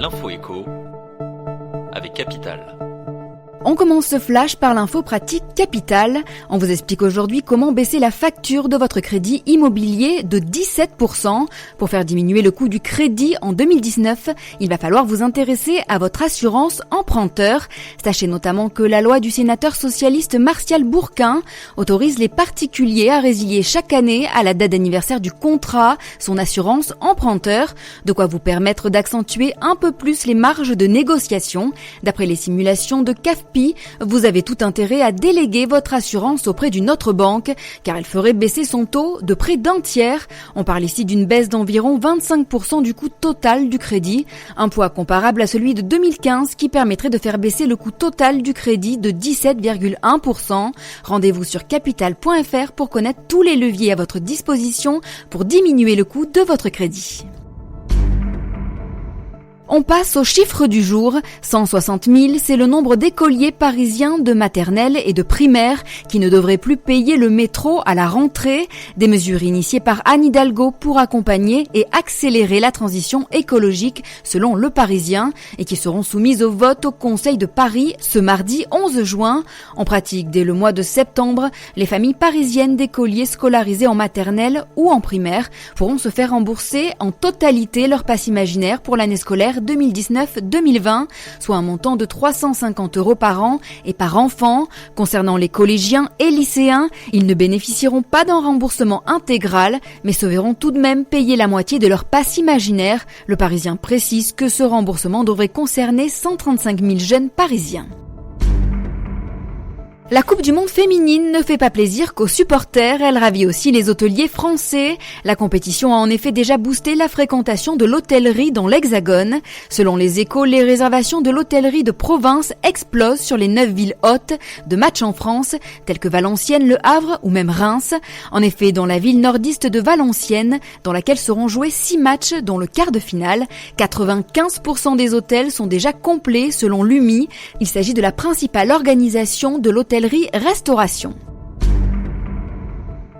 L'info éco avec Capital. On commence ce flash par l'info pratique Capital. On vous explique aujourd'hui comment baisser la facture de votre crédit immobilier de 17%. Pour faire diminuer le coût du crédit en 2019, il va falloir vous intéresser à votre assurance emprunteur. Sachez notamment que la loi du sénateur socialiste Martial Bourquin autorise les particuliers à résilier chaque année à la date d'anniversaire du contrat son assurance emprunteur, de quoi vous permettre d'accentuer un peu plus les marges de négociation. D'après les simulations de CAFPI, vous avez tout intérêt à déléguer votre assurance auprès d'une autre banque, car elle ferait baisser son taux de près d'un tiers. On parle ici d'une baisse d'environ 25% du coût total du crédit, un poids comparable à celui de 2015 qui permettrait de faire baisser le coût total du crédit de 17,1%. Rendez-vous sur capital.fr pour connaître tous les leviers à votre disposition pour diminuer le coût de votre crédit. On passe au chiffre du jour. 160 000, c'est le nombre d'écoliers parisiens de maternelle et de primaire qui ne devraient plus payer le métro à la rentrée. Des mesures initiées par Anne Hidalgo pour accompagner et accélérer la transition écologique selon Le Parisien et qui seront soumises au vote au Conseil de Paris ce mardi 11 juin. En pratique, dès le mois de septembre, les familles parisiennes d'écoliers scolarisés en maternelle ou en primaire pourront se faire rembourser en totalité leur passe imaginaire pour l'année scolaire 2019-2020, soit un montant de 350 € par an et par enfant. Concernant les collégiens et lycéens, ils ne bénéficieront pas d'un remboursement intégral, mais se verront tout de même payer la moitié de leur passe imaginaire. Le Parisien précise que ce remboursement devrait concerner 135 000 jeunes parisiens. La Coupe du Monde féminine ne fait pas plaisir qu'aux supporters, elle ravit aussi les hôteliers français. La compétition a en effet déjà boosté la fréquentation de l'hôtellerie dans l'Hexagone. Selon les Échos, les réservations de l'hôtellerie de province explosent sur les 9 villes hôtes de matchs en France, telles que Valenciennes, Le Havre ou même Reims. En effet, dans la ville nordiste de Valenciennes, dans laquelle seront joués 6 matchs dont le quart de finale, 95% des hôtels sont déjà complets selon l'UMI. Il s'agit de la principale organisation de l'hôtellerie restauration.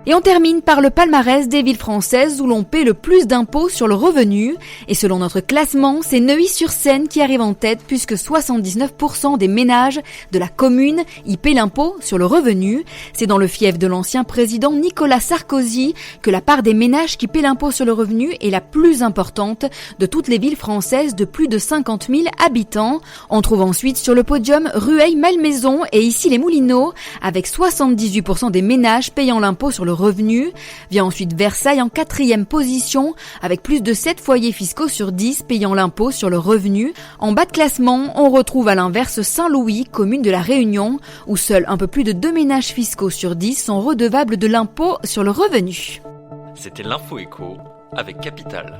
Et on termine par le palmarès des villes françaises où l'on paie le plus d'impôts sur le revenu. Et selon notre classement, c'est Neuilly-sur-Seine qui arrive en tête puisque 79% des ménages de la commune y paient l'impôt sur le revenu. C'est dans le fief de l'ancien président Nicolas Sarkozy que la part des ménages qui paient l'impôt sur le revenu est la plus importante de toutes les villes françaises de plus de 50 000 habitants. On trouve ensuite sur le podium Rueil-Malmaison et Issy-les-Moulineaux avec 78% des ménages payant l'impôt sur le revenu. Vient ensuite Versailles en 4e position avec plus de 7 foyers fiscaux sur 10 payant l'impôt sur le revenu. En bas de classement, on retrouve à l'inverse Saint-Louis, commune de la Réunion, où seuls un peu plus de 2 ménages fiscaux sur 10 sont redevables de l'impôt sur le revenu. C'était l'info éco avec Capital.